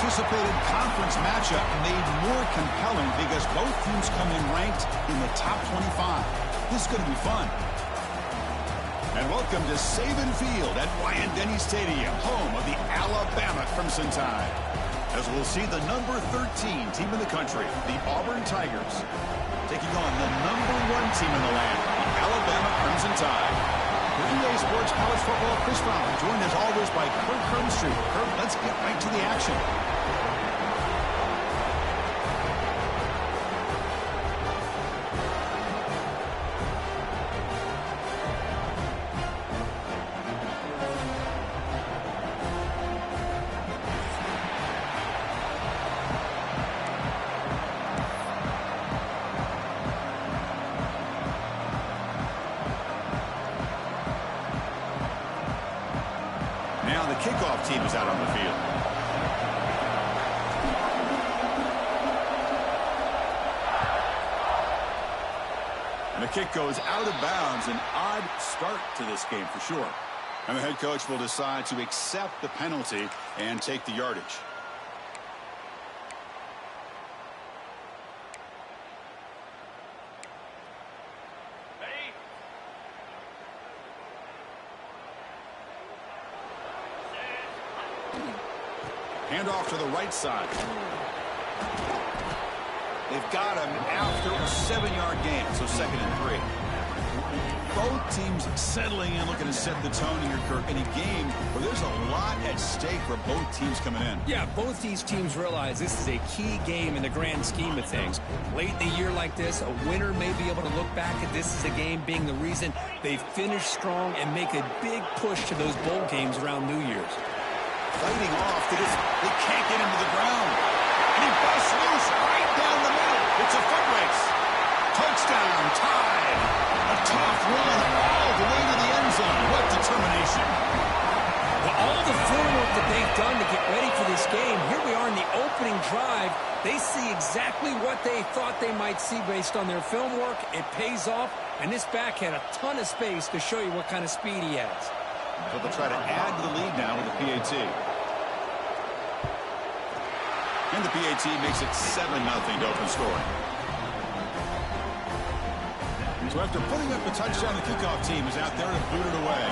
anticipated conference matchup made more compelling because both teams come in ranked in the top 25. This is going to be fun. And welcome to Saban Field at Bryant-Denny Stadium, home of the Alabama Crimson Tide. As we'll see the number 13 team in the country, the Auburn Tigers, taking on the number 1 team in the land, the Alabama Crimson Tide. For EA Sports College Football, Chris Brown, joined as always by Kirk Hermstreet. Kirk, let's get right to the action. Now the kickoff team is out on the field. And the kick goes out of bounds. An odd start to this game for sure. And the head coach will decide to accept the penalty and take the yardage. Handoff to the right side. They've got him after a 7-yard gain, so 2nd and 3. Both teams settling in, looking to set the tone here, Kirk, in a game where there's a lot at stake for both teams coming in. Yeah, both these teams realize this is a key game in the grand scheme of things. Late in the year like this, a winner may be able to look back at this as a game being the reason they finish strong and make a big push to those bowl games around New Year's. Fighting off, they can't get him to the ground. And he busts loose right down the middle. It's a foot race. Touchdown, Tide. A tough run all the way to the end zone. What determination. Well, all the film work that they've done to get ready for this game, here we are in the opening drive. They see exactly what they thought they might see based on their film work. It pays off, and this back had a ton of space to show you what kind of speed he has. So they'll try to add to the lead now with the PAT. And the PAT makes it 7-0 to open scoring. So after putting up the touchdown, the kickoff team is out there to boot it away.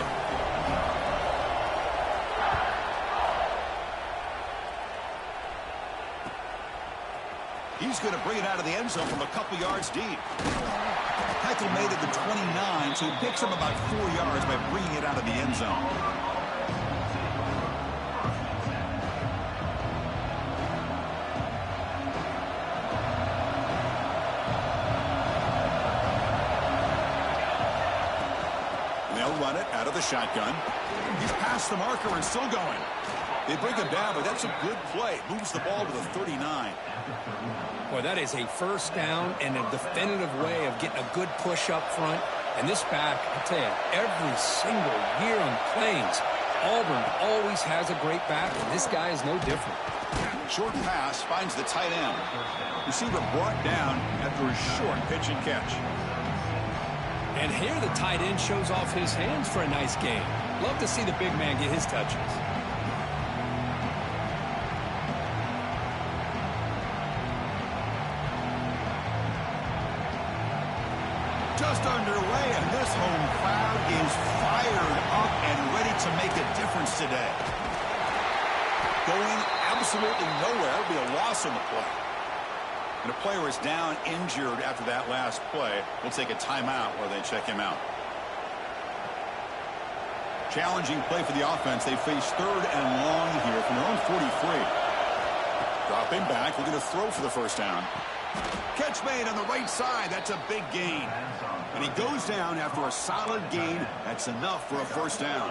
He's going to bring it out of the end zone from a couple yards deep. Tackle made at the 29, so he picks up about 4 yards by bringing it out of the end zone. And they'll run it out of the shotgun. He's past the marker and still going. They bring him down, but that's a good play. Moves the ball to the 39. Boy, that is a first down and a definitive way of getting a good push up front. And this back, I tell you, every single year on Plains, Auburn always has a great back, and this guy is no different. Short pass finds the tight end. Receiver brought down after a short pitch and catch. And here the tight end shows off his hands for a nice game. Love to see the big man get his touches. Just underway, and this home crowd is fired up and ready to make a difference today. Going absolutely nowhere. It'll be a loss on the play. And a player is down injured after that last play. We'll take a timeout while they check him out. Challenging play for the offense. They face 3rd and long here from their own 43. Dropping back, looking to throw for the first down. Catch made on the right side. That's a big gain. And he goes down after a solid gain. That's enough for a first down.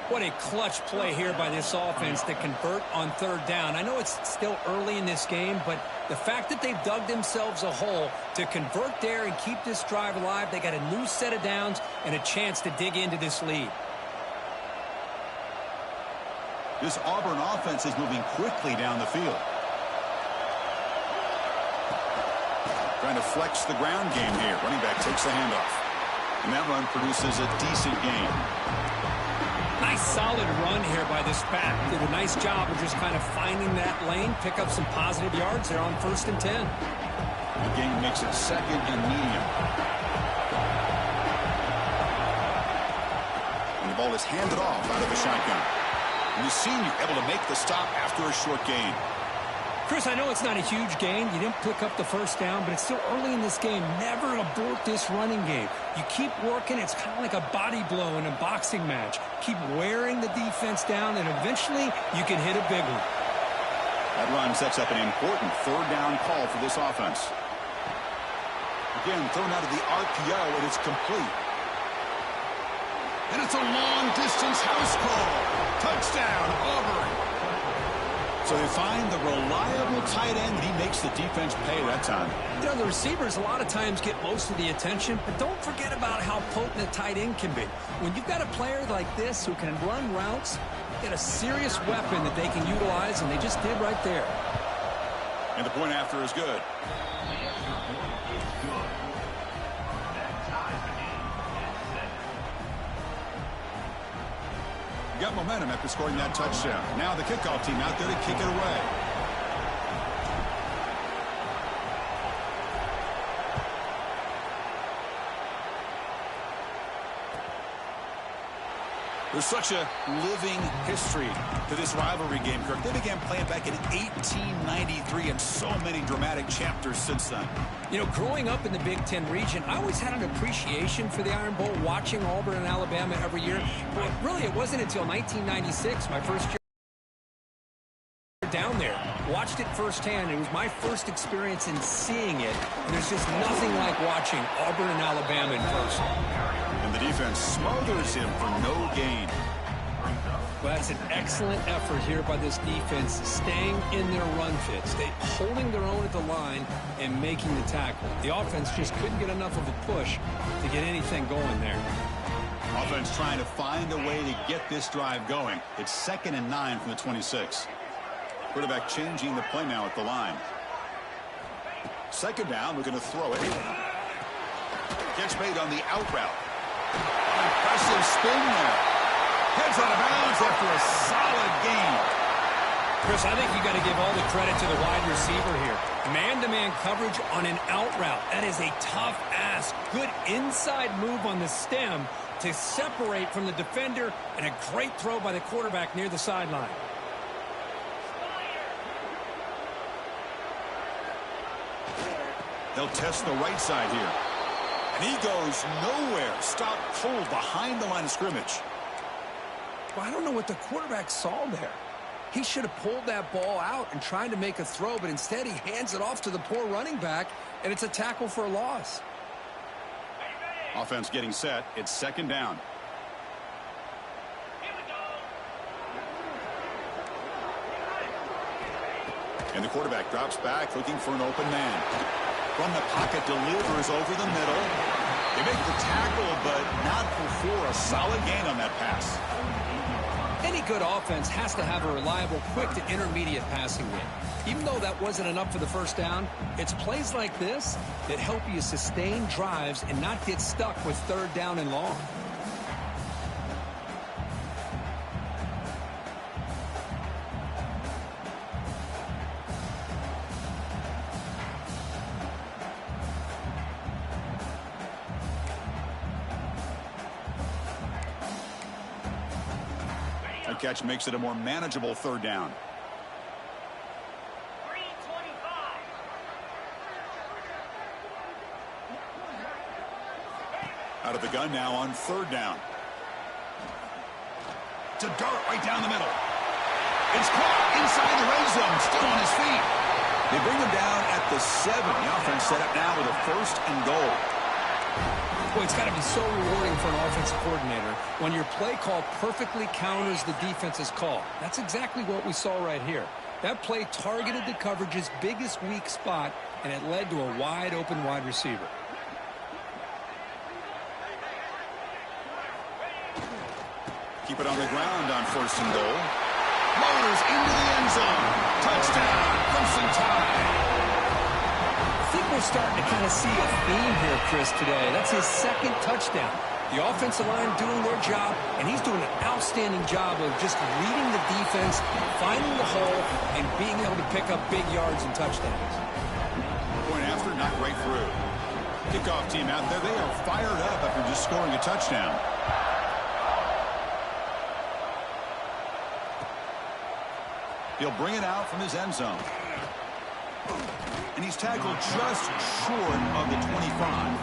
What a clutch play here by this offense to convert on 3rd down. I know it's still early in this game, but the fact that they've dug themselves a hole to convert there and keep this drive alive, they got a new set of downs and a chance to dig into this lead. This Auburn offense is moving quickly down the field. Trying to flex the ground game here. Running back takes the handoff. And that run produces a decent gain. Nice solid run here by this back. Did a nice job of just kind of finding that lane, pick up some positive yards there on 1st and 10. The game makes it 2nd and medium. And the ball is handed off out of the shotgun. And the senior able to make the stop after a short gain. Chris, I know it's not a huge gain. You didn't pick up the 1st down, but it's still early in this game. Never abort this running game. You keep working. It's kind of like a body blow in a boxing match. Keep wearing the defense down, and eventually you can hit a big one. That run sets up an important 3rd down call for this offense. Again, thrown out of the RPO, and it's complete. And it's a long-distance house call. Touchdown, Auburn. So they find the reliable tight end, and he makes the defense pay that time. You know, the receivers a lot of times get most of the attention, but don't forget about how potent a tight end can be. When you've got a player like this who can run routes, get a serious weapon that they can utilize, and they just did right there. And the point after is good. Got momentum after scoring that touchdown. Now the kickoff team out there to kick it away. There's such a living history to this rivalry game, Kirk. They began playing back in 1893 and so many dramatic chapters since then. You know, growing up in the Big Ten region, I always had an appreciation for the Iron Bowl, watching Auburn and Alabama every year. But really, it wasn't until 1996, my first year down there. Watched it firsthand. It was my first experience in seeing it. And there's just nothing like watching Auburn and Alabama in person. And the defense smothers him for no gain. Well, that's an excellent effort here by this defense, staying in their run fits, holding their own at the line and making the tackle. The offense just couldn't get enough of a push to get anything going there. Offense trying to find a way to get this drive going. It's 2nd and 9 from the 26. Quarterback changing the play now at the line. 2nd down, we're going to throw it. Catch made on the out route. Impressive spin there. Heads out of bounds after a solid gain. Chris, I think you got to give all the credit to the wide receiver here. Man-to-man coverage on an out route. That is a tough ask. Good inside move on the stem to separate from the defender, and a great throw by the quarterback near the sideline. They'll test the right side here. And he goes nowhere. Stop cold behind the line of scrimmage. Well, I don't know what the quarterback saw there. He should have pulled that ball out and tried to make a throw, but instead he hands it off to the poor running back, and it's a tackle for a loss. Offense getting set. It's 2nd down. And the quarterback drops back looking for an open man. From the pocket, delivers over the middle. They make the tackle, but not before a solid gain on that pass. Any good offense has to have a reliable, quick to intermediate passing game. Even though that wasn't enough for the 1st down, it's plays like this that help you sustain drives and not get stuck with 3rd down and long. That catch makes it a more manageable 3rd down. Out of the gun now on 3rd down. To dart right down the middle. It's caught inside the red zone, still on his feet. They bring him down at the 7. The offense set up now with a 1st and goal. Boy, it's got to be so rewarding for an offensive coordinator when your play call perfectly counters the defense's call. That's exactly what we saw right here. That play targeted the coverage's biggest weak spot, and it led to a wide open wide receiver. Keep it on the ground on 1st and goal. Motors into the end zone. Touchdown, Crimson Tide. I think we're starting to kind of see a theme here, Chris, today. That's his 2nd touchdown. The offensive line doing their job, and he's doing an outstanding job of just reading the defense, finding the hole, and being able to pick up big yards and touchdowns. Point after, not right through. Kickoff team out there, they are fired up after just scoring a touchdown. He'll bring it out from his end zone. And he's tackled just short of the 25.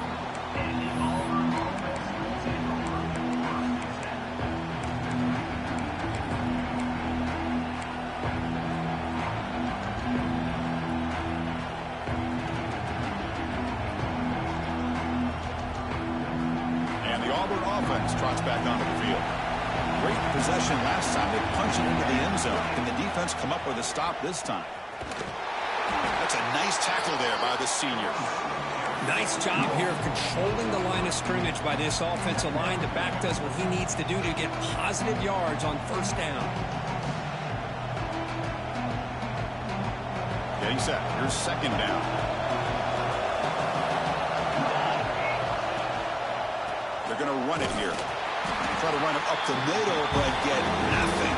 And the Auburn offense trots back onto the field. Great possession last time. They punch it into the end zone. Can the defense come up with a stop this time? That's a nice tackle there by the senior. Nice job here of controlling the line of scrimmage by this offensive line. The back does what he needs to do to get positive yards on first down. Getting set. Here's second down. They're going to run it here. Try to run it up the middle, but get nothing.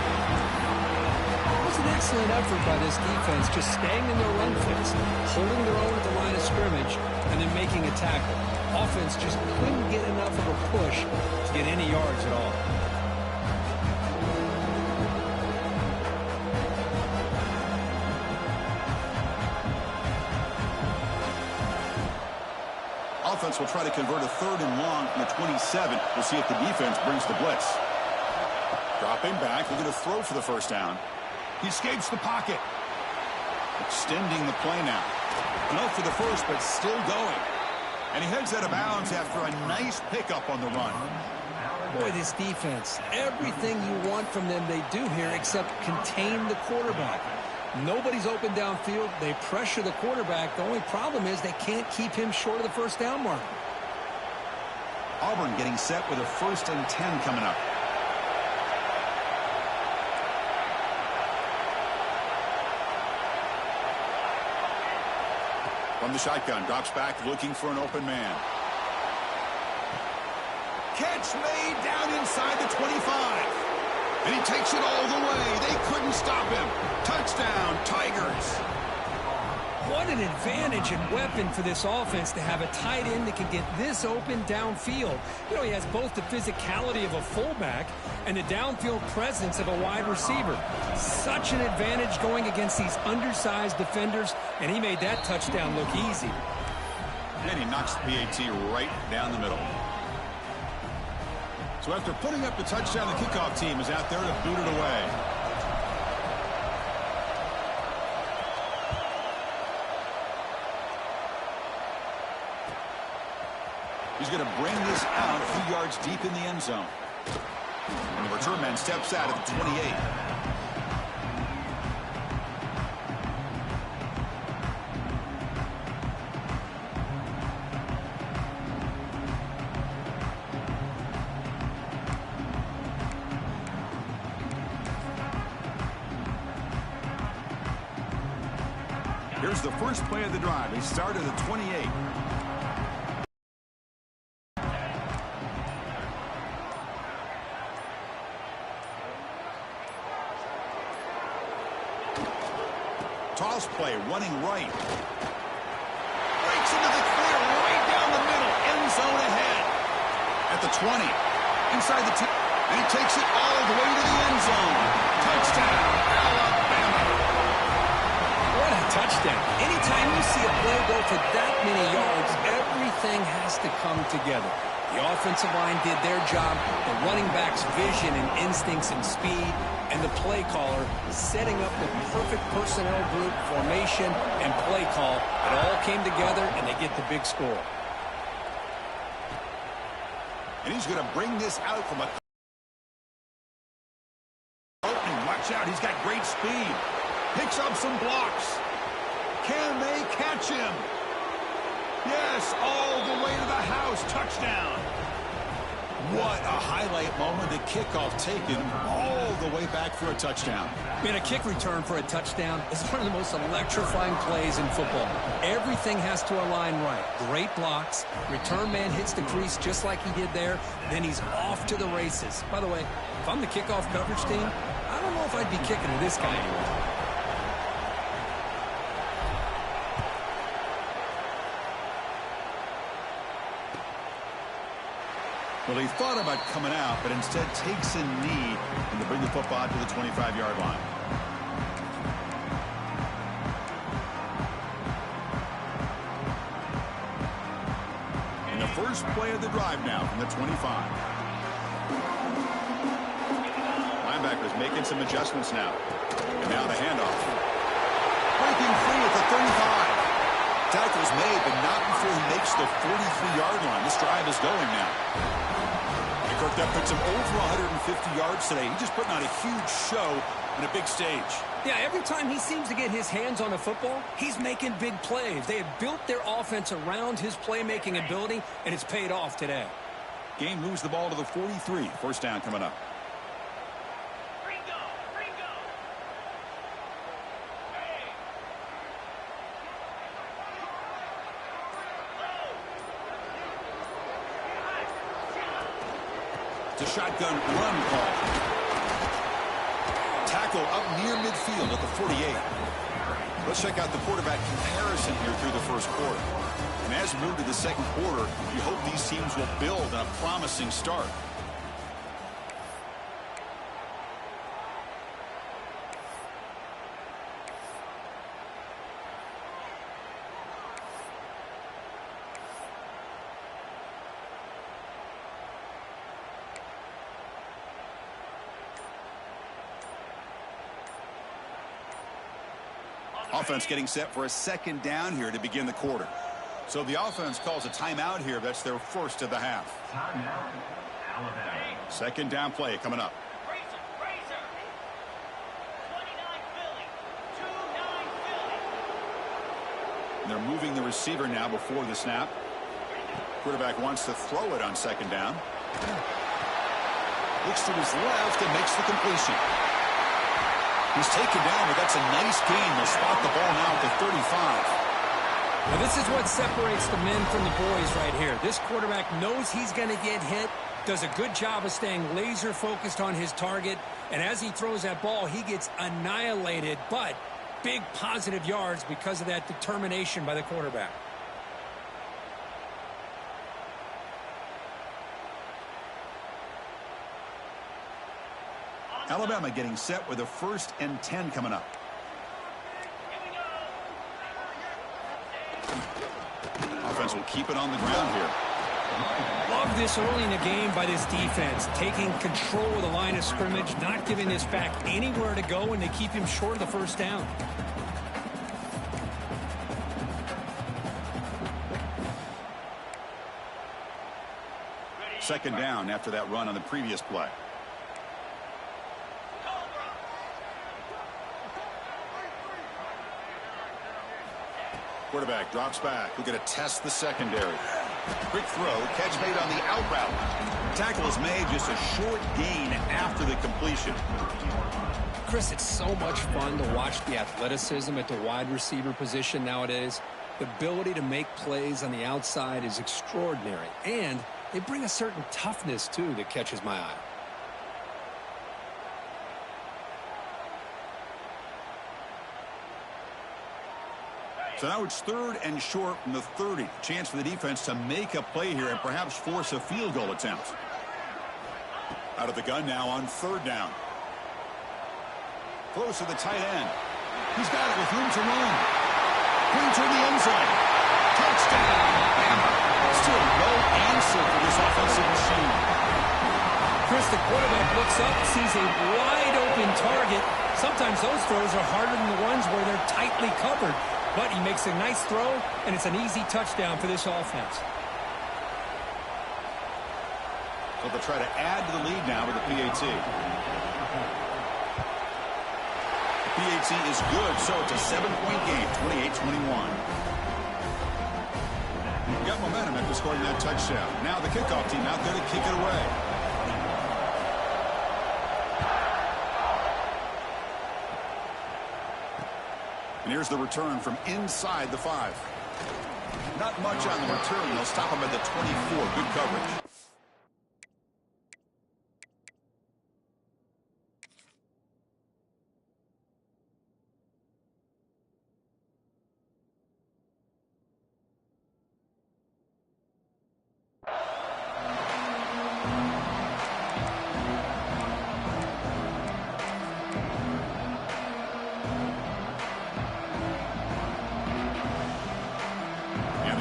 It was an excellent effort by this defense, just staying in their run fits, holding their own at the line of scrimmage, and then making a tackle. Offense just couldn't get enough of a push to get any yards at all. Offense will try to convert a 3rd and long from the 27. We'll see if the defense brings the blitz. Dropping back, looking to throw for the first down. He escapes the pocket. Extending the play now. No for the first, but still going. And he heads out of bounds after a nice pickup on the run. Boy, this defense, everything you want from them they do here except contain the quarterback. Nobody's open downfield. They pressure the quarterback. The only problem is they can't keep him short of the first down mark. Auburn getting set with a 1st and 10 coming up. From the shotgun, drops back looking for an open man. Catch made down inside the 25. And he takes it all the way. They couldn't stop him. Touchdown, Tigers. What an advantage and weapon for this offense to have a tight end that can get this open downfield. You know, he has both the physicality of a fullback and the downfield presence of a wide receiver. Such an advantage going against these undersized defenders, and he made that touchdown look easy. And he knocks the PAT right down the middle. So after putting up the touchdown, the kickoff team is out there to boot it away. He's going to bring this out a few yards deep in the end zone. And the return man steps out at the 28. Here's the first play of the drive. He started at 28. Toss play, running right. Breaks into the clear, right down the middle. End zone ahead. At the 20. Inside the 10. And he takes it all the way to the end zone. Touchdown, Alabama. What a touchdown. Anytime you see a play go for that many yards, everything has to come together. The offensive line did their job, the running back's vision and instincts and speed, and the play caller setting up the perfect personnel group, formation, and play call. It all came together, and they get the big score. And he's going to bring this out from a opening. Watch out, he's got great speed. Picks up some blocks. Can they catch him? Yes, all the way to the house. Touchdown. What a highlight moment. The kickoff taken all the way back for a touchdown. Man, a kick return for a touchdown is one of the most electrifying plays in football. Everything has to align right. Great blocks. Return man hits the crease just like he did there. Then he's off to the races. By the way, if I'm the kickoff coverage team, I don't know if I'd be kicking to this guy anymore. Well, he thought about coming out, but instead takes a knee and to bring the football to the 25-yard line. And the first play of the drive now from the 25. Linebackers making some adjustments now. And now the handoff. Breaking free at the 35. Tackle's made, but not before he makes the 43-yard line. This drive is going now. Kirk, that puts him over 150 yards today. He's just putting on a huge show on a big stage. Yeah, every time he seems to get his hands on a football, he's making big plays. They have built their offense around his playmaking ability, and it's paid off today. Game moves the ball to the 43. First down coming up. It's a shotgun run call. Tackle up near midfield at the 48. Let's check out the quarterback comparison here through the first quarter. And as we move to the second quarter, you hope these teams will build on a promising start. Offense getting set for a second down here to begin the quarter. So the offense calls a timeout here. That's their first of the half. Second down play coming up. They're moving the receiver now before the snap. Quarterback wants to throw it on second down. Looks to his left and makes the completion. He's taken down, but that's a nice gain. They'll spot the ball now at the 35. Now, this is what separates the men from the boys right here. This quarterback knows he's going to get hit, does a good job of staying laser focused on his target, and as he throws that ball, he gets annihilated, but big positive yards because of that determination by the quarterback. Alabama getting set with a 1st and 10 coming up. Offense will keep it on the ground here. Love this early in the game by this defense, taking control of the line of scrimmage, not giving this back anywhere to go, and they keep him short of the first down. Second down after that run on the previous play. Quarterback drops back. We're going to test the secondary. Quick throw. Catch made on the out route. Tackle is made, just a short gain after the completion. Chris, it's so much fun to watch the athleticism at the wide receiver position nowadays. The ability to make plays on the outside is extraordinary. And they bring a certain toughness, too, that catches my eye. So now it's 3rd and short from the 30. Chance for the defense to make a play here and perhaps force a field goal attempt. Out of the gun now on 3rd down. Close to the tight end. He's got it with room to run. Going toward the end zone. Touchdown. Still no answer for this offensive machine. Chris, the quarterback looks up, sees a wide open target. Sometimes those throws are harder than the ones where they're tightly covered. But he makes a nice throw, and it's an easy touchdown for this offense. So they'll try to add to the lead now with the PAT. The PAT is good, so it's a 7-point game, 28-21. We've got momentum after scoring that touchdown. Now the kickoff team out there to kick it away. And here's the return from inside the 5. Not much on the return. They'll stop him at the 24. Good coverage.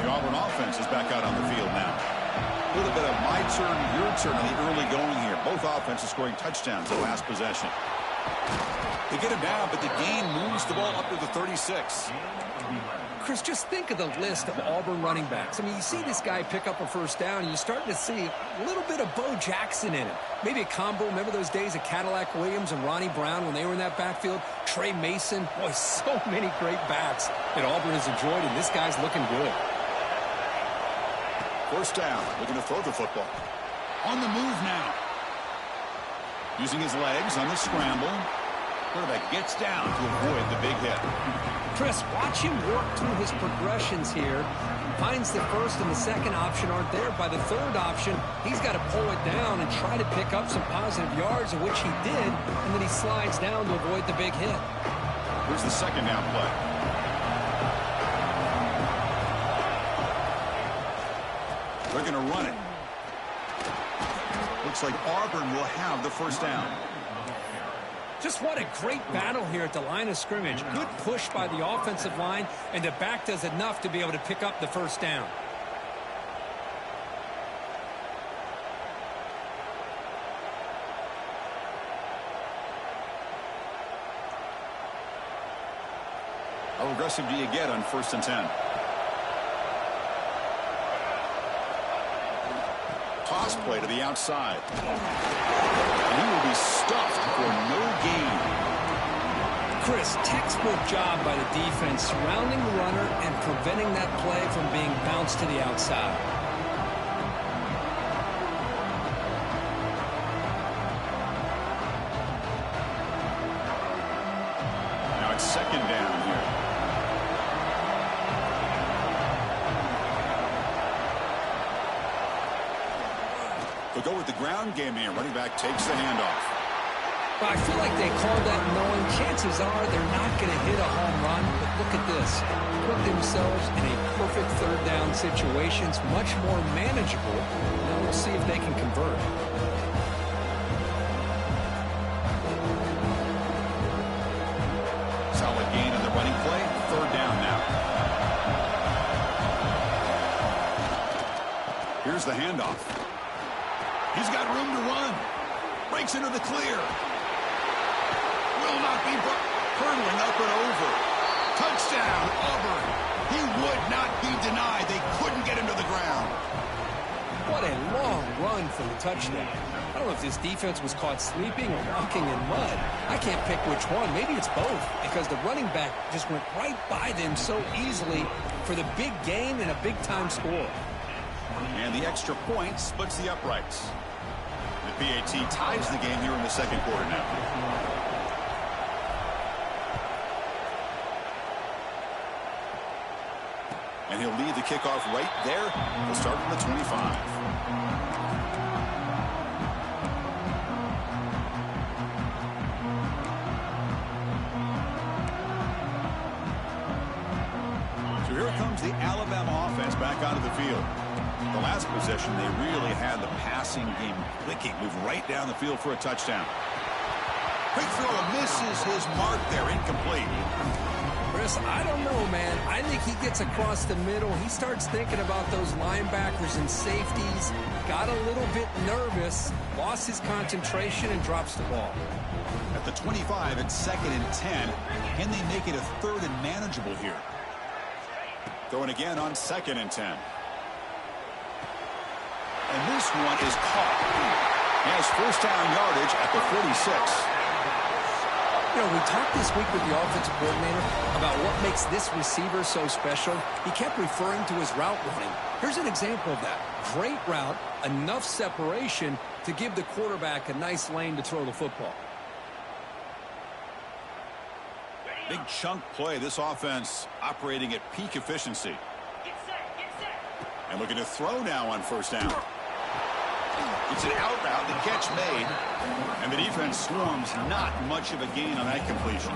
Auburn offense is back out on the field now. A little bit of my turn, your turn in the early going here. Both offenses scoring touchdowns the last possession. They get him down, but the gain moves the ball up to the 36. Chris, just think of the list of Auburn running backs. I mean, you see this guy pick up a first down, and you're starting to see a little bit of Bo Jackson in it. Maybe a combo. Remember those days of Cadillac Williams and Ronnie Brown when they were in that backfield? Trey Mason. Boy, so many great backs that Auburn has enjoyed, and this guy's looking good. First down, looking to throw the football. On the move now. Using his legs on the scramble. Quarterback gets down to avoid the big hit. Chris, watch him work through his progressions here. Finds the first and the second option aren't there. By the third option, he's got to pull it down and try to pick up some positive yards, of which he did, and then he slides down to avoid the big hit. Here's the second down play. They're going to run it. Looks like Auburn will have the first down. Just what a great battle here at the line of scrimmage. Good push by the offensive line, and the back does enough to be able to pick up the first down. How aggressive do you get on 1st and 10? Toss play to the outside. And he will be stuffed for no gain. Chris, textbook job by the defense surrounding the runner and preventing that play from being bounced to the outside. Now it's second down here. They'll go with the ground game here. Running back takes the handoff. Well, I feel like they called that knowing chances are they're not going to hit a home run. But look at this. Put themselves in a perfect third down situation. It's much more manageable. Now we'll see if they can convert. Solid gain on the running play. Third down now. Here's the handoff. He's got room to run. Breaks into the clear. Will not be hurtling up and over. Touchdown, Auburn. He would not be denied. They couldn't get him to the ground. What a long run for the touchdown. I don't know if this defense was caught sleeping or walking in mud. I can't pick which one. Maybe it's both, because the running back just went right by them so easily for the big gain and a big-time score. And the extra point splits the uprights. The PAT ties the game here in the second quarter now. And he'll lead the kickoff right there. We'll start from the 25. So here comes the Alabama offense back out of the field. The last possession, they really had the passing game clicking. Moved right down the field for a touchdown. Quick throw, misses his mark there, incomplete. Chris, I don't know, man. I think he gets across the middle. He starts thinking about those linebackers and safeties. Got a little bit nervous, lost his concentration, and drops the ball. At the 25, it's 2nd and 10. Can they make it a 3rd and manageable here? Throwing again on 2nd and 10. And this one is caught. He has first down yardage at the 46. You know, we talked this week with the offensive coordinator about what makes this receiver so special. He kept referring to his route running. Here's an example of that. Great route, enough separation to give the quarterback a nice lane to throw the football. Big chunk play. This offense operating at peak efficiency. And looking to throw now on first down. It's an out route, the catch made, and the defense swarms. Not much of a gain on that completion.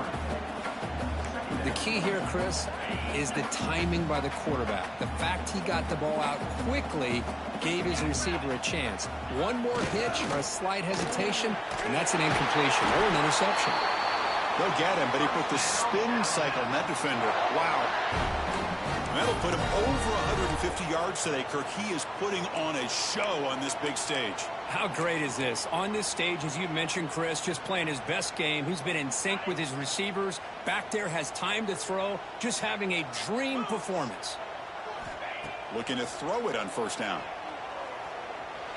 The key here, Chris, is the timing by the quarterback. The fact he got the ball out quickly gave his receiver a chance. One more hitch or a slight hesitation, and that's an incompletion or an interception. They'll get him, but he put the spin cycle on that defender. Wow. And that'll put him over 150 yards today, Kirk. He is putting on a show on this big stage. How great is this? On this stage, as you mentioned, Chris, just playing his best game. He's been in sync with his receivers. Back there, has time to throw. Just having a dream performance. Looking to throw it on first down.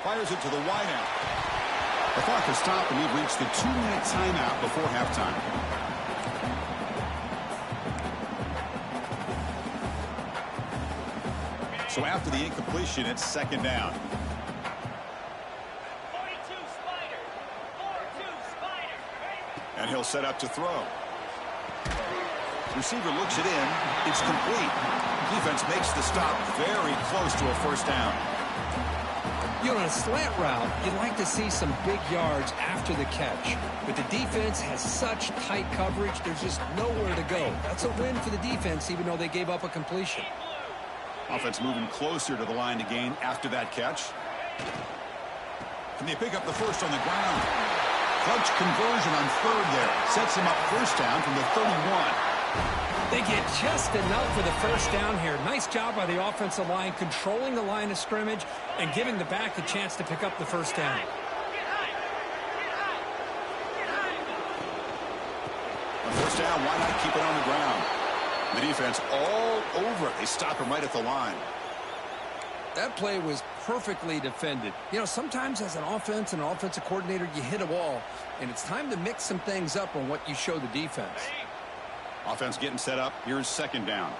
Fires it to the wideout. The clock has stopped, and we've reached the 2-minute timeout before halftime. So after the incompletion, it's second down. 42 Spider. 42 Spider. And he'll set up to throw. Receiver looks it in. It's complete. Defense makes the stop very close to a first down. You know, on a slant route, you'd like to see some big yards after the catch. But the defense has such tight coverage, there's just nowhere to go. That's a win for the defense, even though they gave up a completion. Offense moving closer to the line to gain after that catch. Can they pick up the first on the ground? Clutch conversion on third there. Sets him up first down from the 31. They get just enough for the first down here. Nice job by the offensive line, controlling the line of scrimmage and giving the back a chance to pick up the first down. On first down, why not keep it on the ground? The defense all over it. They stop him right at the line. That play was perfectly defended. You know, sometimes as an offense and offensive coordinator, you hit a wall, and it's time to mix some things up on what you show the defense. Offense getting set up. Here's second down.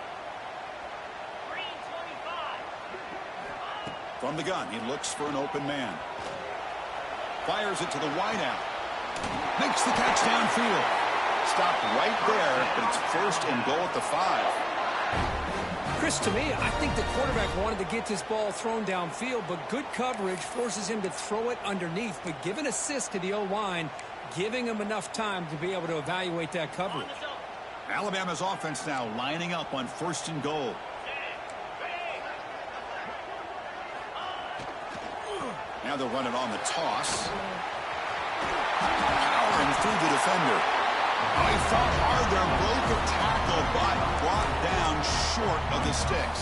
From the gun, he looks for an open man. Fires it to the wideout. Makes the catch downfield. Stopped right there, but it's first and goal at the 5. Chris, to me, I think the quarterback wanted to get this ball thrown downfield, but good coverage forces him to throw it underneath. But give an assist to the O-line, giving him enough time to be able to evaluate that coverage. Alabama's offense now lining up on first and goal. Now they'll run it on the toss. Powering through the defender. Oh, he fought hard there, broke a tackle, but brought down short of the sticks.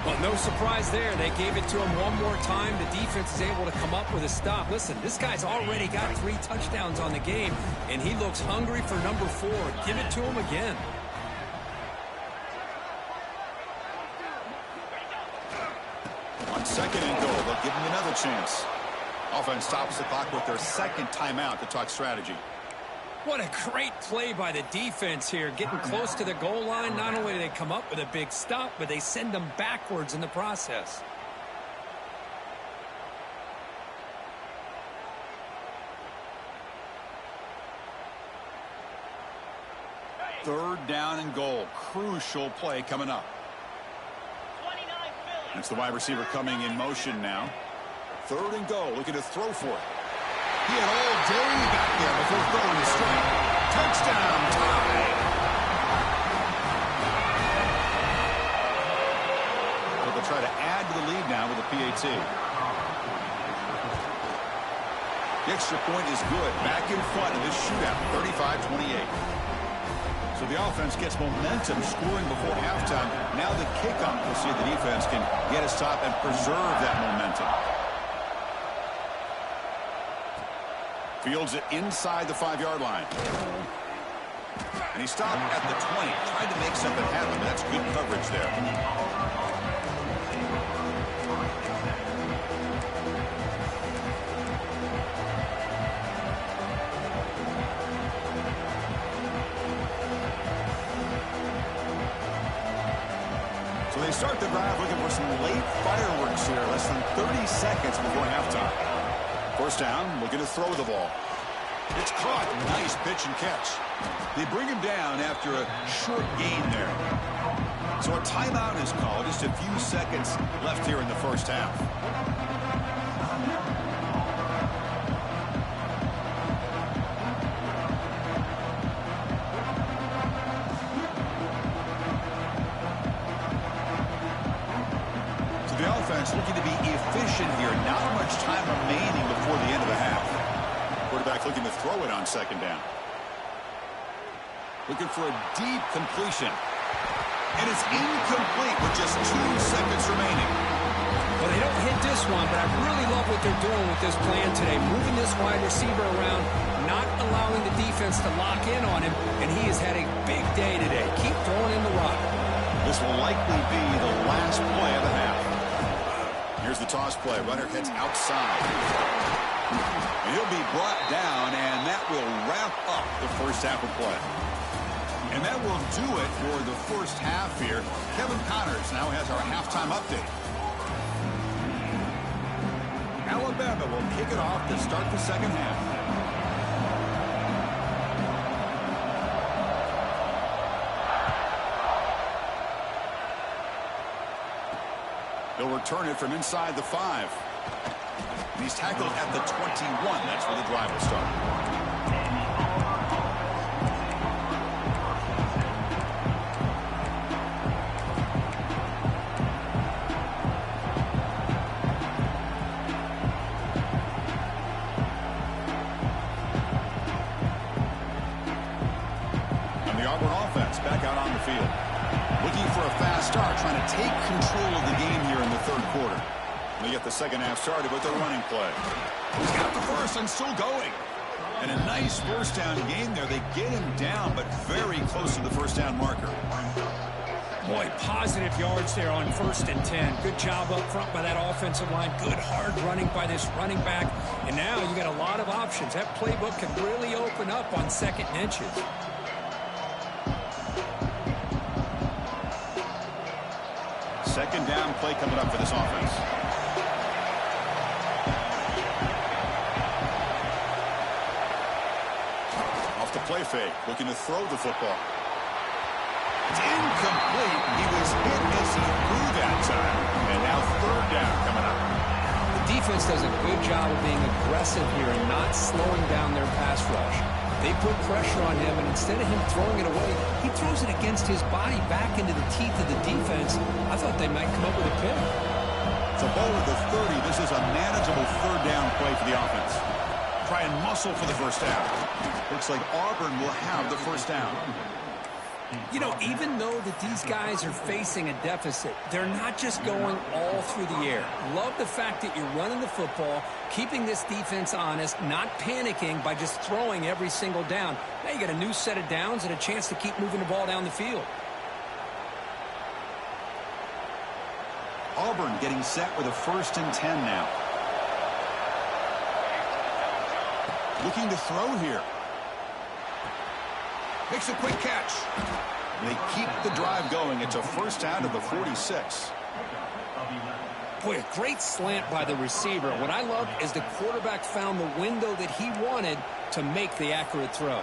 Well, no surprise there. They gave it to him one more time. The defense is able to come up with a stop. Listen, this guy's already got 3 touchdowns on the game, and he looks hungry for number 4. Give it to him again. On second and goal, they'll give him another chance. Offense stops the clock with their second timeout to talk strategy. What a great play by the defense here. Getting close to the goal line, not only do they come up with a big stop, but they send them backwards in the process. Third down and goal. Crucial play coming up. It's the wide receiver coming in motion now. Third and goal, looking to throw for it. He had all day back there before throwing the strike. Touchdown, tie. But they'll try to add to the lead now with a PAT. The extra point is good. Back in front of this shootout, 35-28. So the offense gets momentum scoring before halftime. Now the kickoff, we'll see if the defense can get a stop and preserve that momentum. Fields it inside the 5-yard line. And he stopped at the 20. Tried to make something happen, but that's good coverage there. They start the drive looking for some late fireworks here. Less than 30 seconds before halftime. First down, looking to throw the ball. It's caught. Nice pitch and catch. They bring him down after a short gain there. So a timeout is called. Just a few seconds left here in the first half. The offense looking to be efficient here. Not much time remaining before the end of the half. Quarterback looking to throw it on second down. Looking for a deep completion. And it's incomplete with just 2 seconds remaining. Well, they don't hit this one, but I really love what they're doing with this plan today. Moving this wide receiver around, not allowing the defense to lock in on him, and he has had a big day today. Keep throwing in the rock. This will likely be the last play of the half. Here's the toss play. Runner heads outside. And he'll be brought down, and that will wrap up the first half of play. And that will do it for the first half here. Kevin Connors now has our halftime update. Alabama will kick it off to start the second half. He'll return it from inside the 5. And he's tackled at the 21. That's where the drive will start. And the Auburn offense back out on the field. Looking for a fast start, trying to take control of the game here in the third quarter. We get the second half started with a running play. He's got the first and still going. And a nice first down gain there. They get him down, but very close to the first down marker. Boy, positive yards there on 1st and 10. Good job up front by that offensive line. Good hard running by this running back. And now you got a lot of options. That playbook can really open up on 2nd and inches. Second down play coming up for this offense. Off the play fake, looking to throw the football. It's incomplete. He was hit as he threw that time. And now third down coming up. The defense does a good job of being aggressive here and not slowing down their pass rush. They put pressure on him, and instead of him throwing it away, he throws it against his body back into the teeth of the defense. I thought they might come up with a pick. It's a ball at the 30. This is a manageable third down play for the offense. Try and muscle for the first down. Looks like Auburn will have the first down. You know, even though that these guys are facing a deficit, they're not just going all through the air. Love the fact that you're running the football, keeping this defense honest, not panicking by just throwing every single down. Now you got a new set of downs and a chance to keep moving the ball down the field. Auburn getting set with a 1st and 10 now. Looking to throw here. Makes a quick catch. They keep the drive going. It's a first down to the 46. Boy, a great slant by the receiver. What I love is the quarterback found the window that he wanted to make the accurate throw.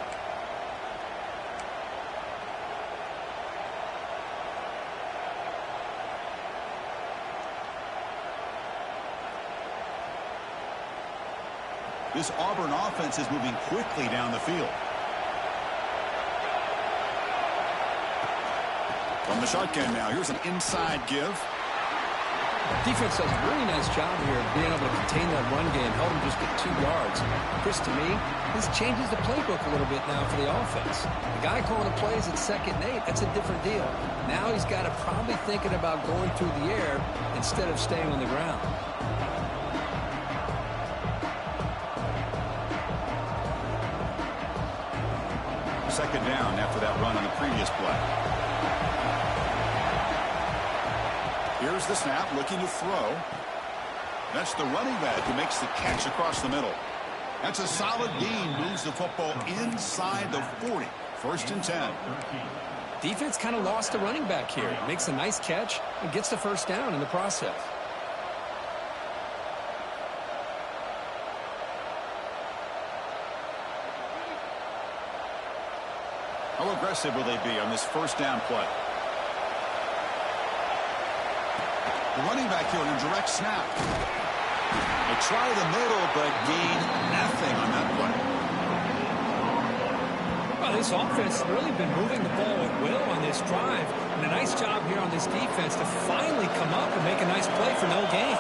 This Auburn offense is moving quickly down the field. From the shotgun now, here's an inside give. Defense does a really nice job here of being able to contain that run game, help him just get 2 yards. Chris, to me, this changes the playbook a little bit now for the offense. The guy calling the plays at 2nd and 8, that's a different deal. Now he's got to probably thinking about going through the air instead of staying on the ground. Second down after that run on the previous play. Here's the snap, looking to throw. That's the running back who makes the catch across the middle. That's a solid gain, moves the football inside the 40. 1st and 10. Defense kind of lost the running back here. Makes a nice catch and gets the first down in the process. How aggressive will they be on this first down play? The running back here in a direct snap. They try the middle, but gain nothing on that play. Well, this offense has really been moving the ball at will on this drive. And a nice job here on this defense to finally come up and make a nice play for no gain.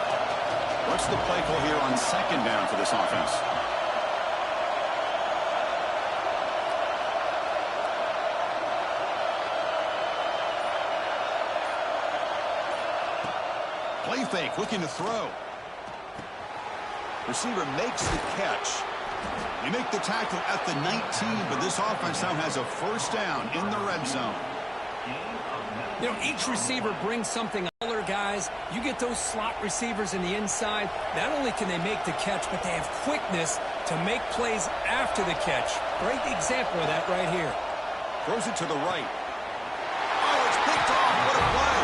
What's the play call here on second down for this offense? Play fake, looking to throw. Receiver makes the catch. They make the tackle at the 19, but this offense now has a first down in the red zone. You know, each receiver brings something. Other guys, you get those slot receivers in the inside. Not only can they make the catch, but they have quickness to make plays after the catch. Great example of that right here. Throws it to the right. Oh, it's picked off. What a play.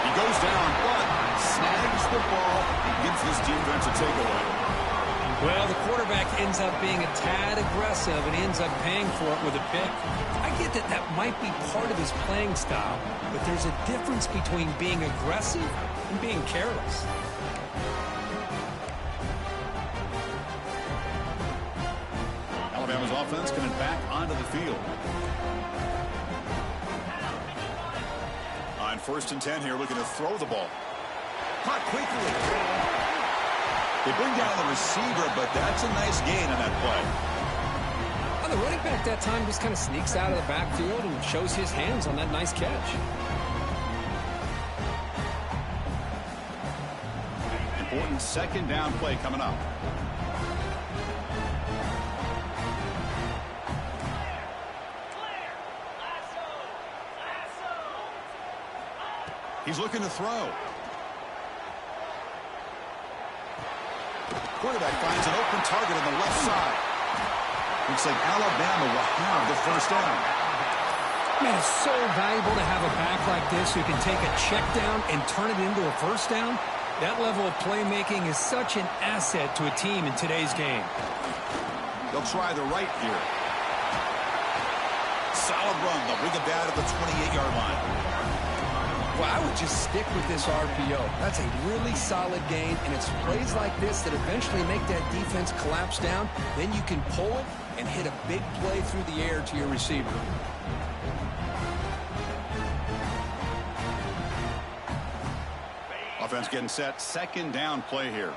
He goes down, but snags the ball and gives this defense a takeaway. Well, the quarterback ends up being a tad aggressive and ends up paying for it with a pick. I get that that might be part of his playing style, but there's a difference between being aggressive and being careless. Alabama's offense coming back onto the field. On 1st and 10 here, looking to throw the ball. Caught quickly. They bring down the receiver, but that's a nice gain on that play. Well, the running back that time just kind of sneaks out of the backfield and shows his hands on that nice catch. Important second down play coming up. He's looking to throw. Quarterback finds an open target on the left side. Looks like Alabama will have the first down. Man, it's so valuable to have a back like this who can take a check down and turn it into a first down. That level of playmaking is such an asset to a team in today's game. They'll try the right here. Solid run. They'll bring it down to the 28-yard line. Well, I would just stick with this RPO. That's a really solid gain, and it's plays like this that eventually make that defense collapse down. Then you can pull it and hit a big play through the air to your receiver. Offense getting set. Second down play here.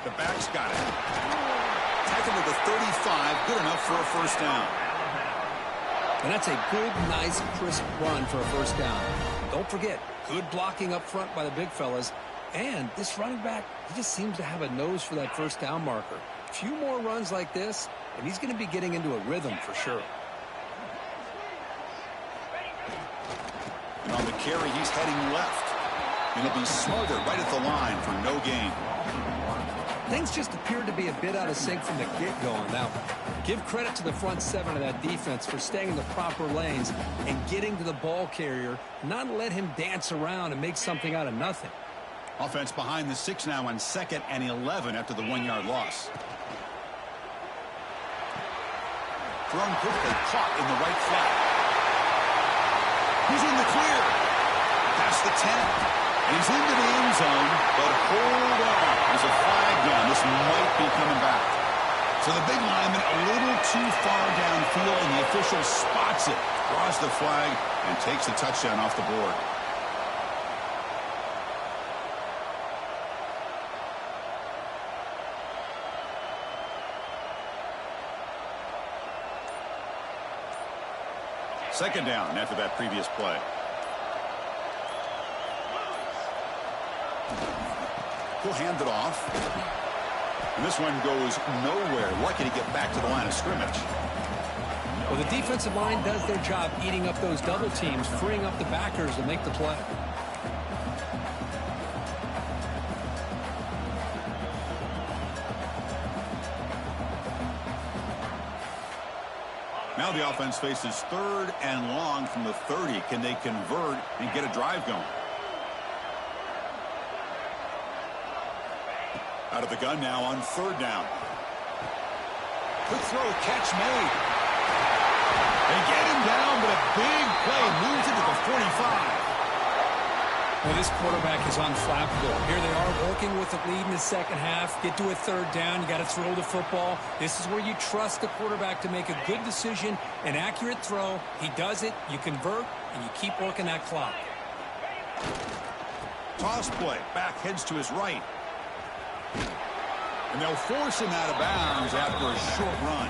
The back's got it. Taken to the 35, good enough for a first down. And that's a good, nice, crisp run for a first down. Don't forget, good blocking up front by the big fellas. And this running back, he just seems to have a nose for that first down marker. A few more runs like this, and he's going to be getting into a rhythm for sure. And on the carry, he's heading left. And he'll be smothered right at the line for no gain. Things just appeared to be a bit out of sync from the get-go on that one. Give credit to the front seven of that defense for staying in the proper lanes and getting to the ball carrier, not let him dance around and make something out of nothing. Offense behind the 6 now on 2nd and 11 after the 1-yard loss. Thrown quickly, caught in the right flat. He's in the clear. Past the 10. And he's into the end zone, but hold on. There's a flag down. This might be coming back. So the big lineman a little too far downfield, and the official spots it, draws the flag, and takes the touchdown off the board. Second down after that previous play. He'll hand it off. And this one goes nowhere. Lucky to get back to the line of scrimmage. Well, the defensive line does their job eating up those double teams, freeing up the backers to make the play. Now the offense faces 3rd and long from the 30. Can they convert and get a drive going? Out of the gun now on 3rd down. Quick throw, catch made. They get him down, but a big play moves into the 45. Well, this quarterback is unflappable. Here they are working with a lead in the second half. Get to a 3rd down. You got to throw the football. This is where you trust the quarterback to make a good decision, an accurate throw. He does it. You convert, and you keep working that clock. Toss play. Back heads to his right. And they'll force him out of bounds after a short run.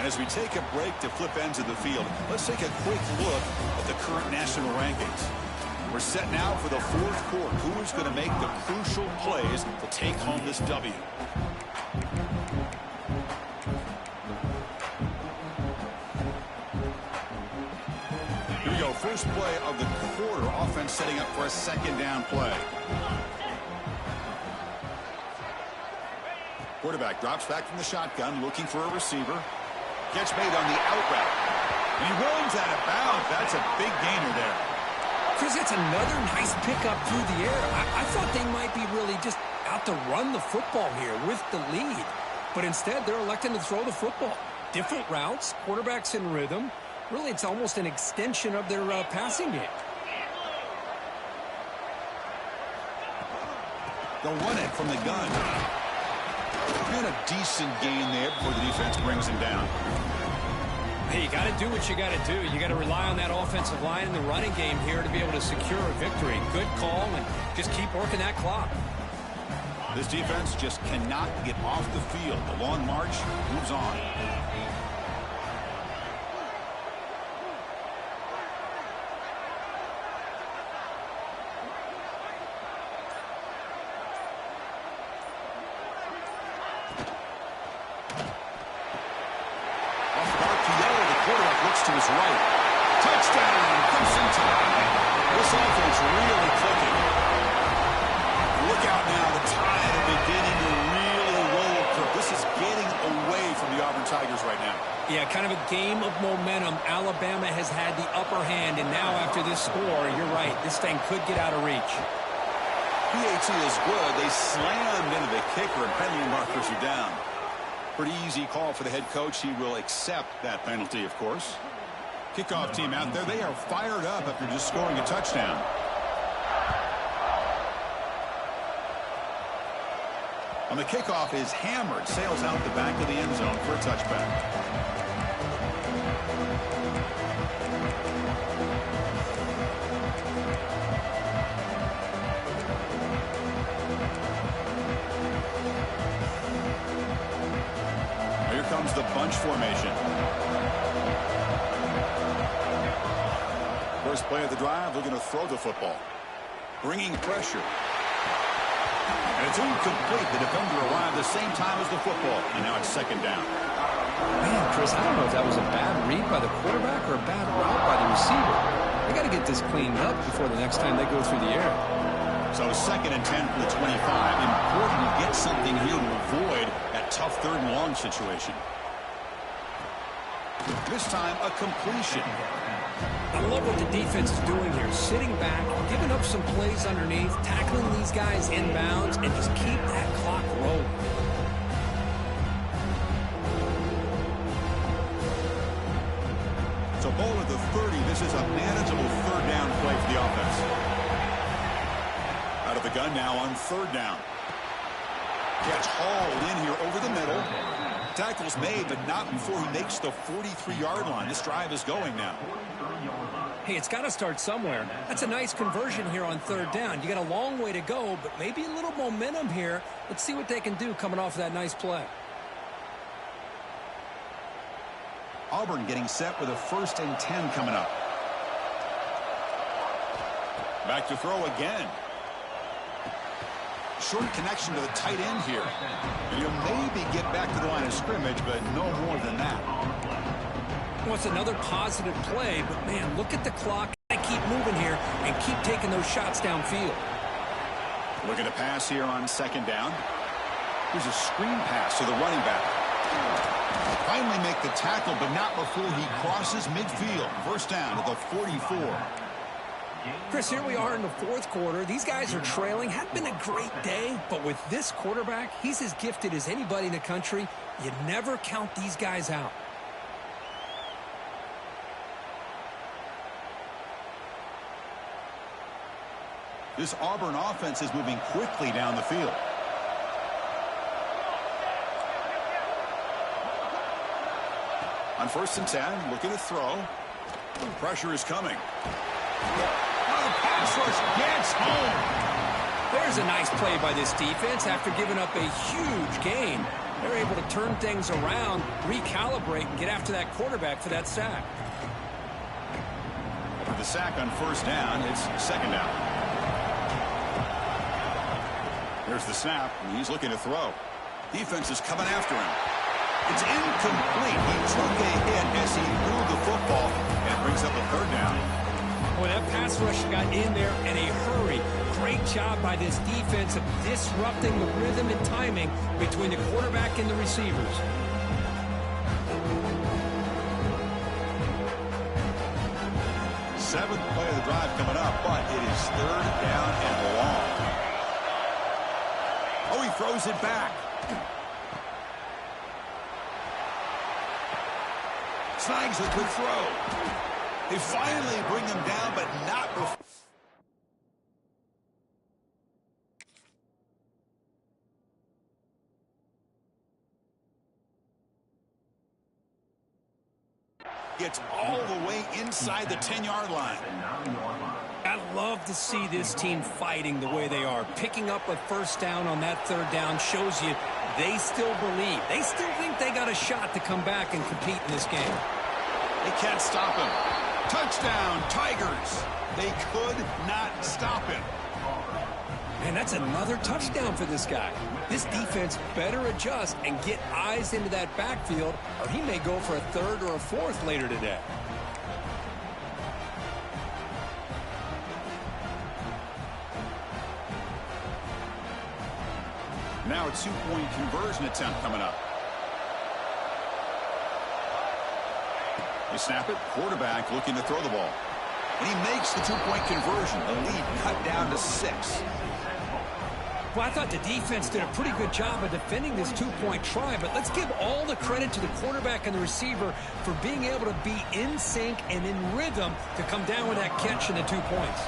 As we take a break to flip ends of the field, let's take a quick look at the current national rankings. We're set now for the 4th quarter. Who is going to make the crucial plays to take home this W? Here we go. First play of the quarter. Offense setting up for a 2nd down play. Quarterback drops back from the shotgun, looking for a receiver. Catch made on the out route. And he runs out of bounds. That's a big gainer there. Chris, that's another nice pickup through the air. I thought they might be really just out to run the football here with the lead. But instead, they're electing to throw the football. Different routes, quarterbacks in rhythm. Really, it's almost an extension of their passing game. They'll run it from the gun. And a decent gain there before the defense brings him down. Hey, you got to do what you got to do. You got to rely on that offensive line in the running game here to be able to secure a victory. Good call, and just keep working that clock. This defense just cannot get off the field. The long march moves on. To his right. Touchdown, Crimson Tide. This offense really clicking. Look out now, the Tide are beginning to really roll. This is getting away from the Auburn Tigers right now. Yeah, kind of a game of momentum. Alabama has had the upper hand, and now after this score, you're right, this thing could get out of reach. PAT is good. They slammed into the kicker, and penalty markers are down. Pretty easy call for the head coach. He will accept that penalty, of course. Kickoff team out there. They are fired up after just scoring a touchdown. On the kickoff is hammered. Sails out the back of the end zone for a touchback. Here comes the bunch formation. First play of the drive, looking to throw the football. Bringing pressure. And it's incomplete. The defender arrived the same time as the football. And now it's 2nd down. Man, Chris, I don't know if that was a bad read by the quarterback or a bad route by the receiver. They got to get this cleaned up before the next time they go through the air. So 2nd and 10 from the 25. Important to get something here to avoid that tough 3rd and long situation. This time, a completion. I love what the defense is doing here. Sitting back, giving up some plays underneath, tackling these guys inbounds, and just keep that clock rolling. So ball at the 30. This is a manageable 3rd down play for the offense. Out of the gun now on 3rd down. Catch hauled in here over the middle. Tackle's made, but not before he makes the 43-yard line. This drive is going now. Hey, it's got to start somewhere. That's a nice conversion here on 3rd down. You got a long way to go, but maybe a little momentum here. Let's see what they can do coming off of that nice play. Auburn getting set with a 1st and 10 coming up. Back to throw again. Short connection to the tight end here. And you'll maybe get back to the line of scrimmage, but no more than that. Well, it's another positive play, but, man, look at the clock. I keep moving here and keep taking those shots downfield. Looking to pass here on second down. Here's a screen pass to the running back. Finally make the tackle, but not before he crosses midfield. First down at the 44. Chris, here we are in the fourth quarter. These guys are trailing. Had been a great day, but with this quarterback, he's as gifted as anybody in the country. You never count these guys out. This Auburn offense is moving quickly down the field. On 1st and 10, looking to throw. Pressure is coming. The pass rush gets home. There's a nice play by this defense after giving up a huge gain. They're able to turn things around, recalibrate, and get after that quarterback for that sack. For the sack on 1st down, it's 2nd down. There's the snap, and he's looking to throw. Defense is coming after him. It's incomplete. He took a hit as he threw the football and brings up a 3rd down. Well, that pass rush got in there in a hurry. Great job by this defense of disrupting the rhythm and timing between the quarterback and the receivers. Seventh play of the drive coming up, but it is 3rd down and long. Oh, he throws it back. Snags a quick throw. They finally bring him down, but not before. Gets all the way inside the 10-yard line. I love to see this team fighting the way they are. Picking up a 1st down on that 3rd down shows you they still believe. They still think they got a shot to come back and compete in this game. They can't stop him. Touchdown, Tigers. They could not stop him. And that's another touchdown for this guy. This defense better adjust and get eyes into that backfield, or he may go for a 3rd or a 4th later today. Now a 2-point conversion attempt coming up. They snap it. Quarterback looking to throw the ball. And he makes the 2-point conversion. The lead cut down to 6. Well, I thought the defense did a pretty good job of defending this 2-point try, but let's give all the credit to the quarterback and the receiver for being able to be in sync and in rhythm to come down with that catch and the 2 points.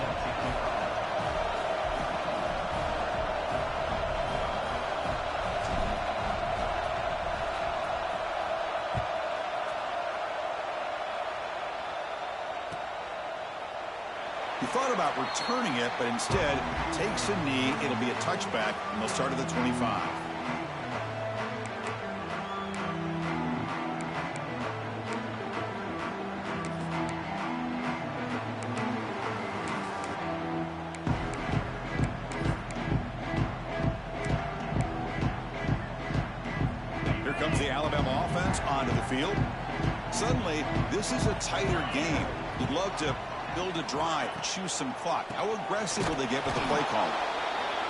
He thought about returning it, but instead takes a knee. It'll be a touchback, and they'll start at the 25. Here comes the Alabama offense onto the field. Suddenly, this is a tighter game. You'd love to build a drive, choose some clock. How aggressive will they get with the play call?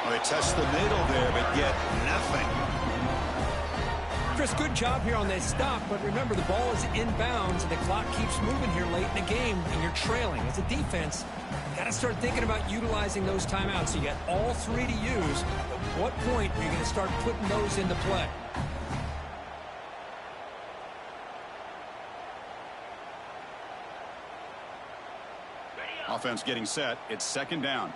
Well, they test the middle there, but get nothing. Chris, good job here on that stop, but remember, the ball is inbounds, and the clock keeps moving here late in the game, and you're trailing. As a defense, you got to start thinking about utilizing those timeouts. You got all 3 to use. At what point are you going to start putting those into play? Offense getting set. It's 2nd down.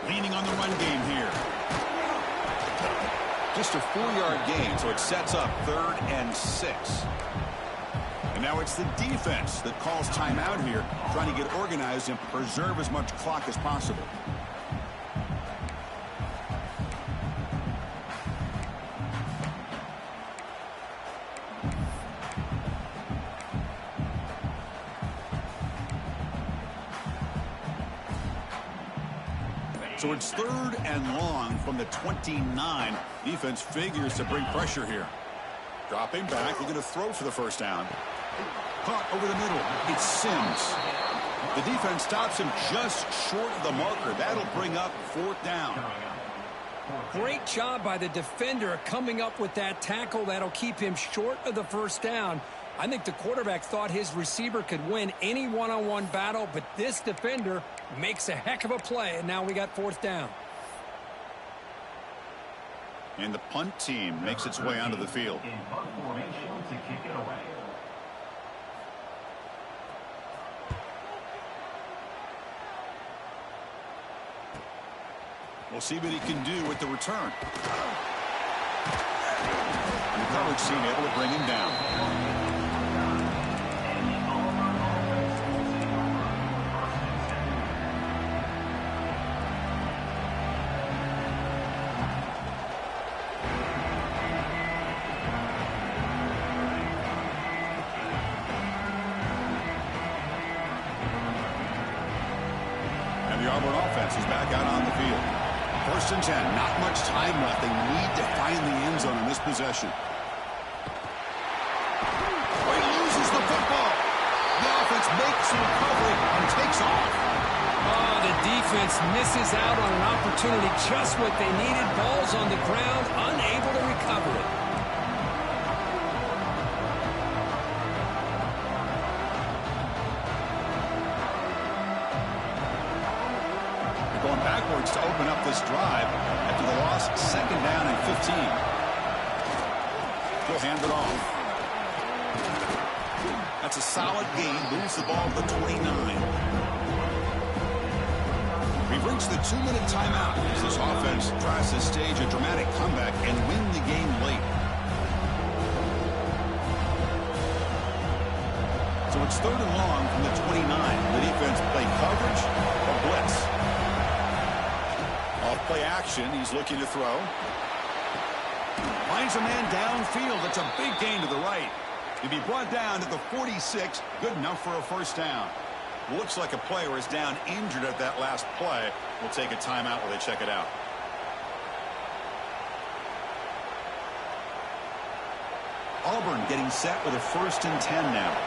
Leaning on the run game here. Just a 4-yard gain, so it sets up 3rd and 6. And now it's the defense that calls timeout here, trying to get organized and preserve as much clock as possible. So it's 3rd and long from the 29. Defense figures to bring pressure here. Dropping back, looking to throw for the first down. Caught over the middle. It's Sims. The defense stops him just short of the marker. That'll bring up 4th down. Great job by the defender coming up with that tackle. That'll keep him short of the first down. I think the quarterback thought his receiver could win any one-on-one battle, but this defender makes a heck of a play, and now we got 4th down. And the punt team makes its way onto the field. In punt formation to kick it away. We'll see what he can do with the return. The coverage team able to bring him down. And the Auburn offense is back out on the field. 1st and 10, not much time left. They need to find the end zone in this possession. Oh, he loses the football. The offense makes the recovery and takes off. Oh, the defense misses out on an opportunity, just what they needed. Ball's on the ground, unable to recover it. Going backwards to open up this drive after the loss. 2nd down and 15. He'll hand it off. That's a solid gain. Moves the ball to the 29. We've reached the 2-minute timeout as this offense tries to stage a dramatic comeback and win the game late. So it's 3rd and long from the 29. The defense play coverage or blitz. Off-play action. He's looking to throw. Finds a man downfield. It's a big gain to the right. He'll be brought down to the 46. Good enough for a first down. Looks like a player is down injured at that last play. We'll take a timeout while they check it out. Auburn getting set with a 1st and 10 now.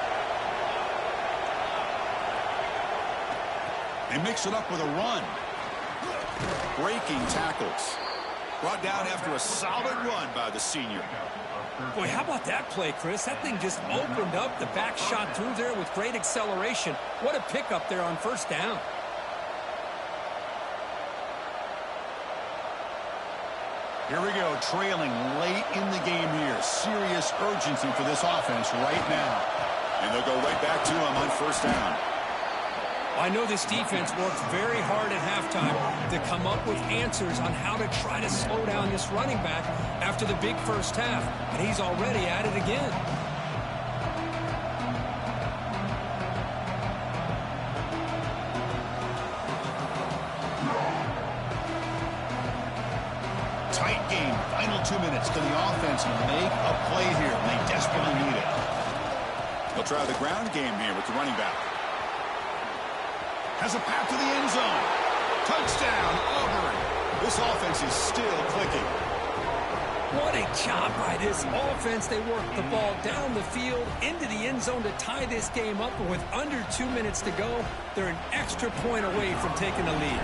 They mix it up with a run. Breaking tackles. Brought down after a solid run by the senior. Boy, how about that play, Chris? That thing just opened up. The back shot through there with great acceleration. What a pickup there on 1st down. Here we go, trailing late in the game here. Serious urgency for this offense right now. And they'll go right back to him on 1st down. I know this defense worked very hard at halftime to come up with answers on how to try to slow down this running back after the big first half, and he's already at it again. Tight game, final 2 minutes. Can the offense make a play here? And they desperately need it. They'll try the ground game here with the running back. Has a path to the end zone. Touchdown, Auburn. This offense is still clicking. What a job by this offense. They worked the ball down the field into the end zone to tie this game up. And with under 2 minutes to go, they're an extra point away from taking the lead.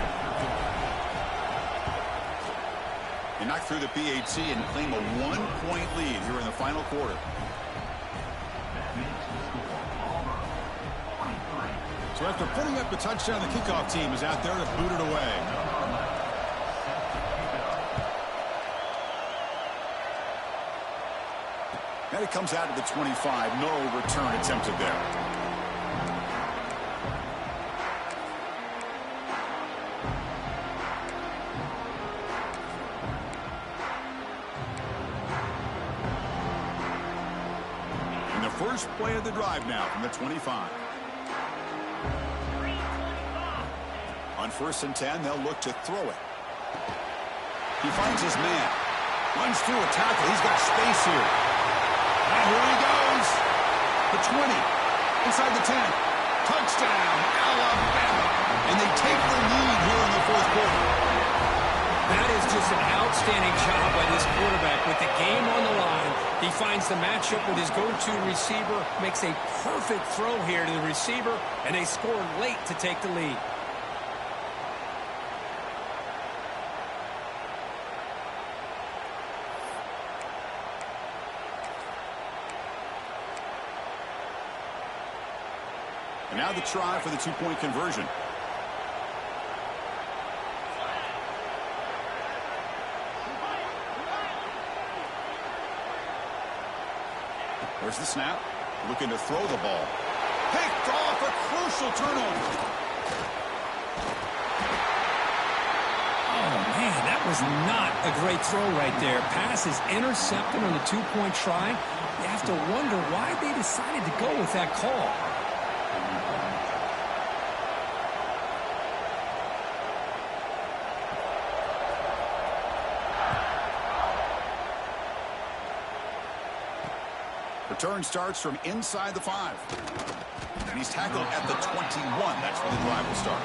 They knock through the PAT and claim a 1-point lead here in the final quarter. So after putting up the touchdown, the kickoff team is out there to boot it away. And it comes out to the 25. No return attempted there. And the first play of the drive now from the 25. On 1st and 10, they'll look to throw it. He finds his man. Runs through a tackle. He's got space here. And here he goes. The 20. Inside the 10. Touchdown, Alabama. And they take the lead here in the 4th quarter. is just an outstanding job by this quarterback. With the game on the line, he finds the matchup with his go-to receiver, makes a perfect throw here to the receiver, and they score late to take the lead. And now the try for the two-point conversion. There's the snap. Looking to throw the ball. Picked off, a crucial turnover. Oh, man, that was not a great throw right there. Pass is intercepted on the two-point try. You have to wonder why they decided to go with that call. Return starts from inside the 5. And he's tackled at the 21. That's where the drive will start.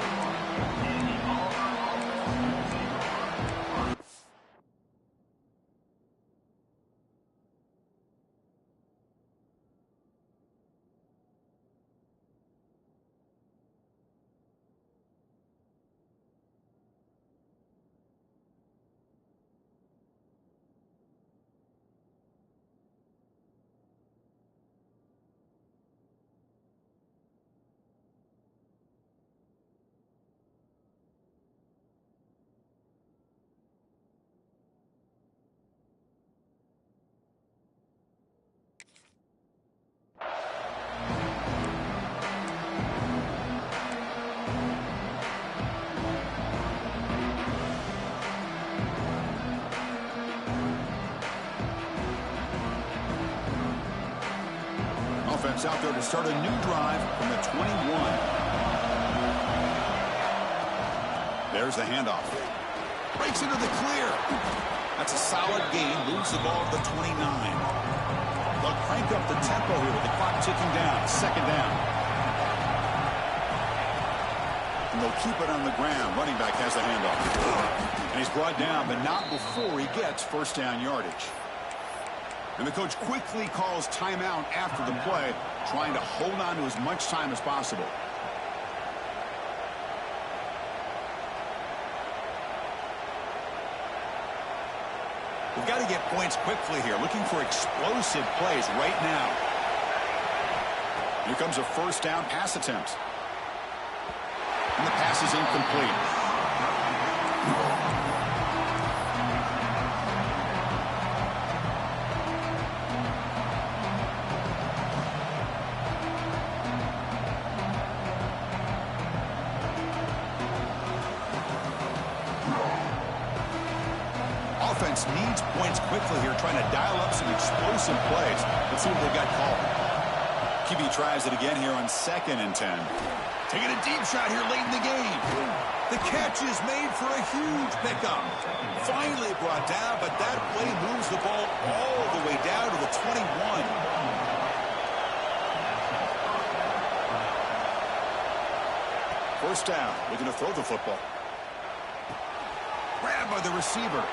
Offense out there to start a new drive from the 21. There's the handoff. Breaks into the clear. That's a solid gain. Moves the ball to the 29. They'll crank up the tempo here with the clock ticking down. Second down. And they'll keep it on the ground. Running back has the handoff. And he's brought down, but not before he gets first down yardage. And the coach quickly calls timeout after the play, trying to hold on to as much time as possible. We've got to get points quickly here, looking for explosive plays right now. Here comes a first down pass attempt. And the pass is incomplete. Offense needs points quickly here, trying to dial up some explosive plays. Let's see what they've got called. QB tries it again here on 2nd and 10. Taking a deep shot here late in the game. The catch is made for a huge pickup. Finally brought down, but that play moves the ball all the way down to the 21. First down, looking to throw the football. Grabbed by the receiver.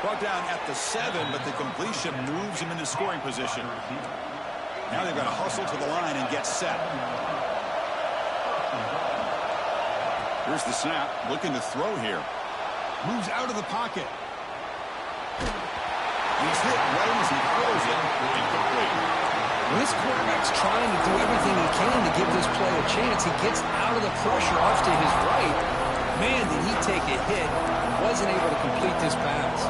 Brought down at the 7, but the completion moves him into scoring position. Now they've got to hustle to the line and get set. Here's the snap, looking to throw here. Moves out of the pocket. He's hit right as he throws it. Incomplete. When this quarterback's trying to do everything he can to give this play a chance, he gets out of the pressure off to his right. Man, did he take a hit. Wasn't able to complete this pass.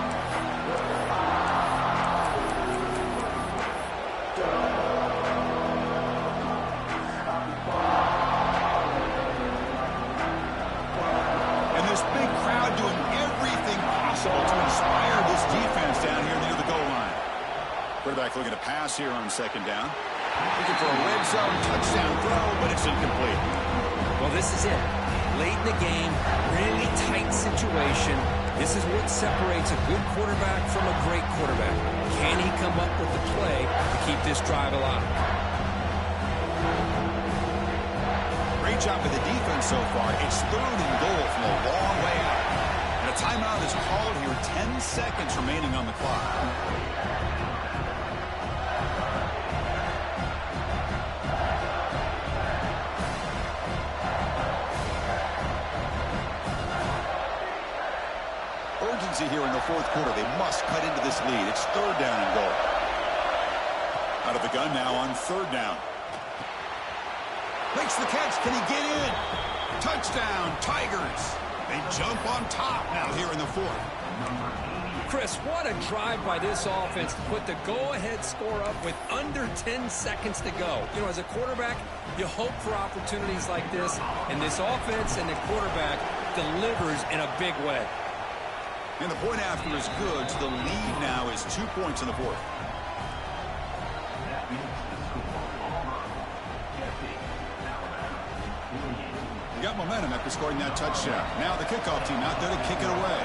And this big crowd doing everything possible to inspire this defense down here near the goal line. Quarterback looking to pass here on 2nd down. Looking for a red zone touchdown throw, but it's incomplete. Well, this is it. Late in the game, really tight situation. This is what separates a good quarterback from a great quarterback. Can he come up with the play to keep this drive alive? Great job by the defense so far. It's 3rd and goal from a long way out. And a timeout is called here. 10 seconds remaining on the clock. Urgency here in the fourth quarter. They must cut into this lead. It's third down and goal. Out of the gun now on third down. Makes the catch. Can he get in? Touchdown, Tigers. They jump on top now here in the fourth. Chris, what a drive by this offense to put the go-ahead score up with under 10 seconds to go. You know, as a quarterback, you hope for opportunities like this, and this offense and the quarterback delivers in a big way. And the point after is good, so the lead now is 2 points in the fourth. Got momentum after scoring that touchdown. Now the kickoff team out there to kick it away.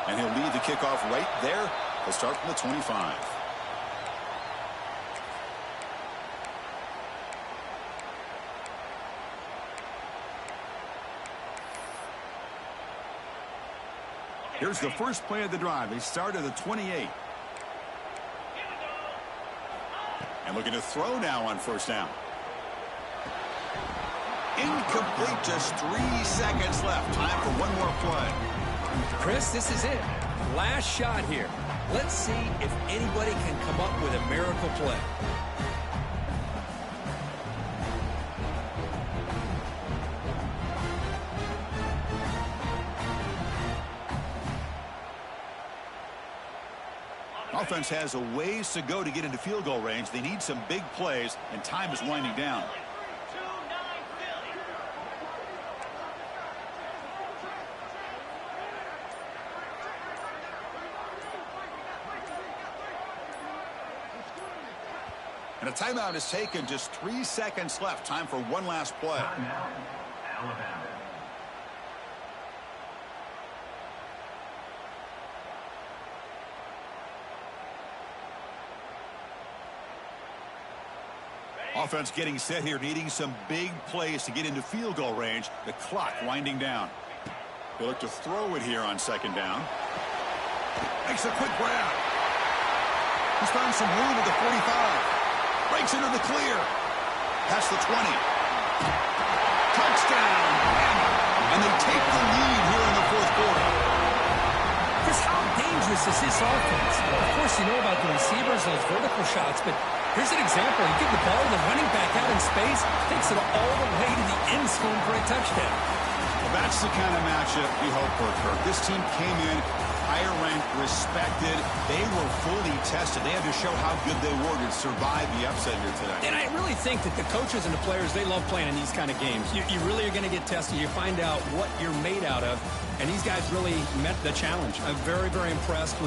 And he'll lead the kickoff right there. He'll start from the 25. Here's the first play of the drive. They start at the 28. And looking to throw now on first down. Incomplete, just 3 seconds left. Time for one more play. Chris, this is it. Last shot here. Let's see if anybody can come up with a miracle play. Offense has a ways to go to get into field goal range. They need some big plays, and time is winding down. And a timeout is taken. Just 3 seconds left. Time for one last play. Alabama. Offense getting set here, needing some big plays to get into field goal range. The clock winding down. They look to throw it here on second down. Makes a quick grab. He's found some room at the 45. Breaks into the clear. Past the 20. Touchdown. And they take the lead here in the fourth quarter. Chris, how dangerous is this offense? Of course, you know about the receivers, those vertical shots, but here's an example. You give the ball to the running back out in space, takes it all the way to the end zone for a touchdown. Well, that's the kind of matchup we hope for, Kirk. This team came in higher ranked, respected. They were fully tested. They had to show how good they were to survive the upset here today. And I really think that the coaches and the players, they love playing in these kind of games. You really are going to get tested. You find out what you're made out of. And these guys really met the challenge. I'm very, very impressed with